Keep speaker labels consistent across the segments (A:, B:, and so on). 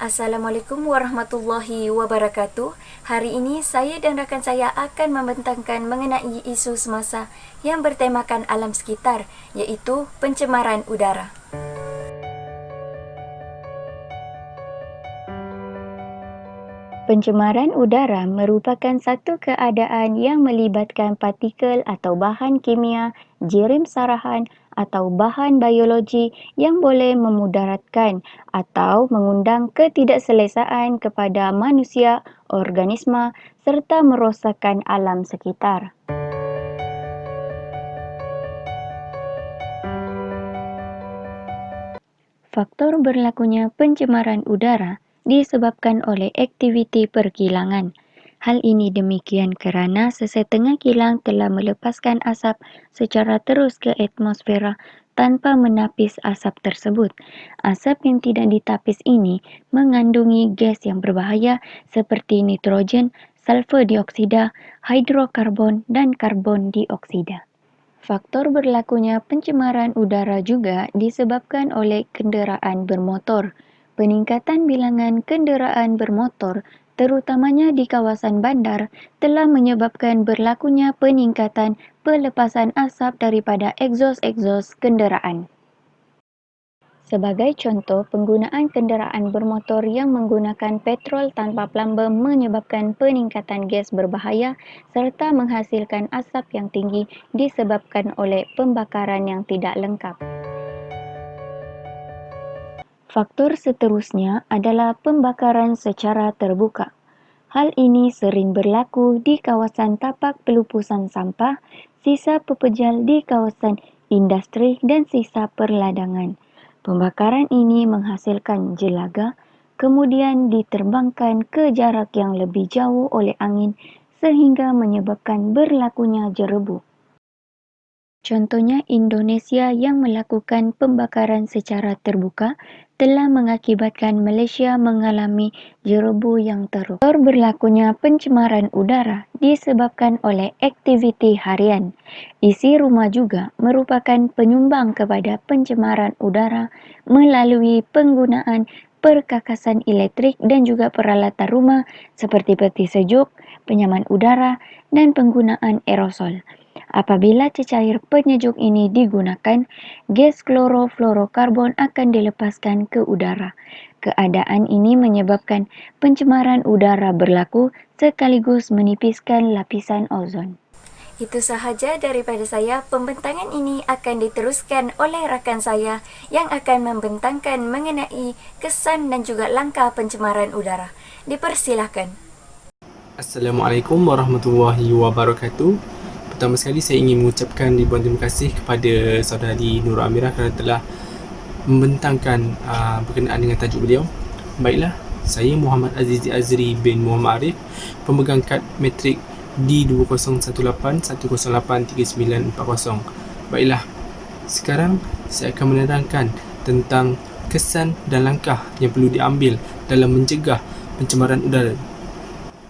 A: Assalamualaikum warahmatullahi wabarakatuh. Hari ini saya dan rakan saya akan membentangkan mengenai isu semasa yang bertemakan alam sekitar, iaitu pencemaran udara. Pencemaran udara merupakan satu keadaan yang melibatkan partikel atau bahan kimia, jirim sarahan atau bahan biologi yang boleh memudaratkan atau mengundang ketidakselesaan kepada manusia, organisma serta merosakkan alam sekitar. Faktor berlakunya pencemaran udara disebabkan oleh aktiviti perkilangan. Hal ini demikian kerana sesetengah kilang telah melepaskan asap secara terus ke atmosfera tanpa menapis asap tersebut. Asap yang tidak ditapis ini mengandungi gas yang berbahaya seperti nitrogen, sulfur dioksida, hidrokarbon dan karbon dioksida. Faktor berlakunya pencemaran udara juga disebabkan oleh kenderaan bermotor. Peningkatan bilangan kenderaan bermotor, terutamanya di kawasan bandar, telah menyebabkan berlakunya peningkatan pelepasan asap daripada egzos kenderaan. Sebagai contoh, penggunaan kenderaan bermotor yang menggunakan petrol tanpa plumber menyebabkan peningkatan gas berbahaya serta menghasilkan asap yang tinggi disebabkan oleh pembakaran yang tidak lengkap. Faktor seterusnya adalah pembakaran secara terbuka. Hal ini sering berlaku di kawasan tapak pelupusan sampah, sisa pepejal di kawasan industri dan sisa perladangan. Pembakaran ini menghasilkan jelaga, kemudian diterbangkan ke jarak yang lebih jauh oleh angin sehingga menyebabkan berlakunya jerebu. Contohnya, Indonesia yang melakukan pembakaran secara terbuka telah mengakibatkan Malaysia mengalami jerebu yang teruk. Faktor berlakunya pencemaran udara disebabkan oleh aktiviti harian. Isi rumah juga merupakan penyumbang kepada pencemaran udara melalui penggunaan perkakasan elektrik dan juga peralatan rumah seperti peti sejuk, penyaman udara dan penggunaan aerosol. Apabila cecair penyejuk ini digunakan, gas klorofluorokarbon akan dilepaskan ke udara. Keadaan ini menyebabkan pencemaran udara berlaku sekaligus menipiskan lapisan ozon. Itu sahaja daripada saya. Pembentangan ini akan diteruskan oleh rakan saya yang akan membentangkan mengenai kesan dan juga langkah pencemaran udara. Dipersilakan.
B: Assalamualaikum warahmatullahi wabarakatuh. Pertama sekali saya ingin mengucapkan ribuan terima kasih kepada saudari Nurul Amirah kerana telah membentangkan berkenaan dengan tajuk beliau. Baiklah, saya Muhammad Azizi Azri bin Muhammad Arif, pemegang kad matrik D2011083940. Baiklah, sekarang saya akan menerangkan tentang kesan dan langkah yang perlu diambil dalam mencegah pencemaran udara.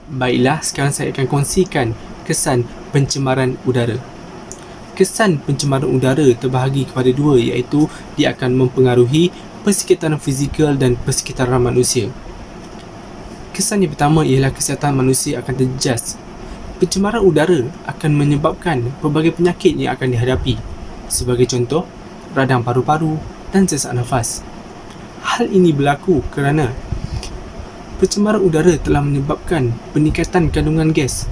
B: Baiklah, sekarang saya akan kongsikan kesan pencemaran udara. Kesan pencemaran udara terbahagi kepada dua, iaitu dia akan mempengaruhi persekitaran fizikal dan persekitaran manusia. Kesan yang pertama ialah kesihatan manusia akan terjejas. Pencemaran udara akan menyebabkan pelbagai penyakit yang akan dihadapi. Sebagai contoh, radang paru-paru dan sesak nafas. Hal ini berlaku kerana pencemaran udara telah menyebabkan peningkatan kandungan gas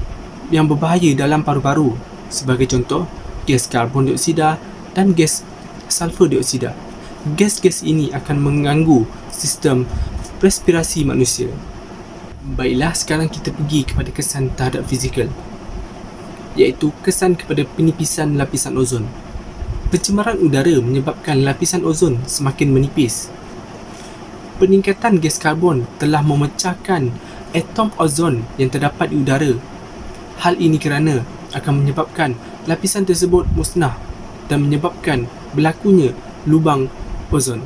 B: yang berbahaya dalam paru-paru. Sebagai contoh, gas karbon dioksida dan gas sulfur dioksida. Gas-gas ini akan mengganggu sistem respirasi manusia. Baiklah, sekarang kita pergi kepada kesan terhadap fizikal, iaitu kesan kepada penipisan lapisan ozon. Pencemaran udara menyebabkan lapisan ozon semakin menipis. Peningkatan gas karbon telah memecahkan atom ozon yang terdapat di udara. Hal ini kerana akan menyebabkan lapisan tersebut musnah dan menyebabkan berlakunya lubang ozon.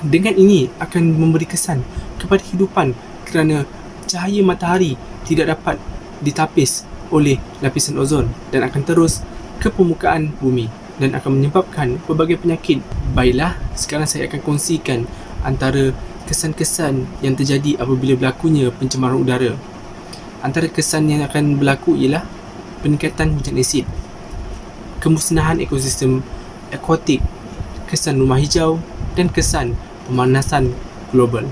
B: Dengan ini akan memberi kesan kepada hidupan kerana cahaya matahari tidak dapat ditapis oleh lapisan ozon dan akan terus ke permukaan bumi dan akan menyebabkan pelbagai penyakit. Baiklah, sekarang saya akan kongsikan antara kesan-kesan yang terjadi apabila berlakunya pencemaran udara. Antara kesan yang akan berlaku ialah peningkatan hujan asid, kemusnahan ekosistem akuatik, kesan rumah hijau dan kesan pemanasan global.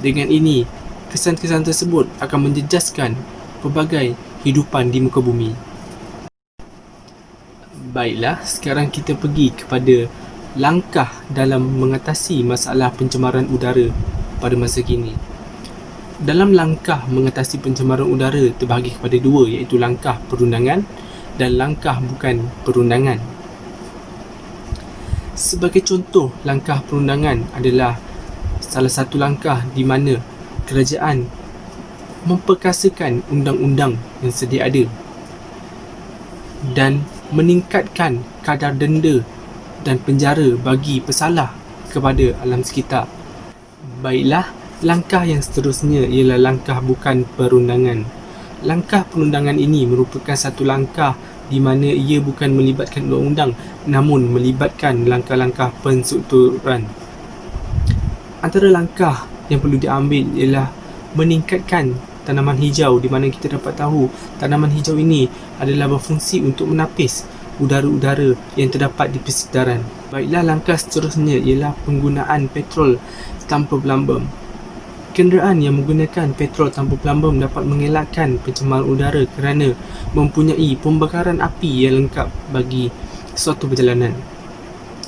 B: Dengan ini, kesan-kesan tersebut akan menjejaskan pelbagai hidupan di muka bumi. Baiklah, sekarang kita pergi kepada langkah dalam mengatasi masalah pencemaran udara pada masa kini. Dalam langkah mengatasi pencemaran udara terbahagi kepada dua, iaitu langkah perundangan dan langkah bukan perundangan. Sebagai contoh, langkah perundangan adalah salah satu langkah di mana kerajaan memperkasakan undang-undang yang sedia ada dan meningkatkan kadar denda dan penjara bagi pesalah kepada alam sekitar. Baiklah, langkah yang seterusnya ialah langkah bukan perundangan. Langkah perundangan ini merupakan satu langkah di mana ia bukan melibatkan undang-undang namun melibatkan langkah-langkah penstrukturan. Antara langkah yang perlu diambil ialah meningkatkan tanaman hijau, di mana kita dapat tahu tanaman hijau ini adalah berfungsi untuk menapis udara-udara yang terdapat di persekitaran. Baiklah, langkah seterusnya ialah penggunaan petrol tanpa pelambam. Kenderaan yang menggunakan petrol tanpa pelambam dapat mengelakkan pencemaran udara kerana mempunyai pembakaran api yang lengkap bagi suatu perjalanan.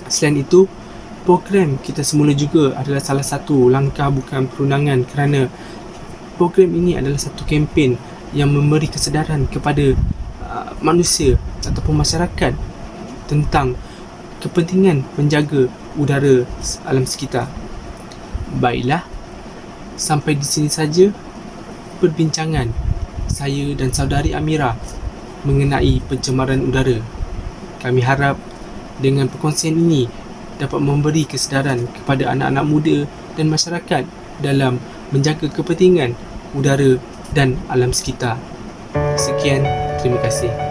B: Selain itu, program Kita Semula juga adalah salah satu langkah bukan perundangan kerana program ini adalah satu kempen yang memberi kesedaran kepada manusia ataupun masyarakat tentang kepentingan menjaga udara alam sekitar. Baiklah, sampai di sini saja perbincangan saya dan saudari Amira mengenai pencemaran udara. Kami harap dengan perkongsian ini dapat memberi kesedaran kepada anak-anak muda dan masyarakat dalam menjaga kepentingan udara dan alam sekitar. Sekian, terima kasih.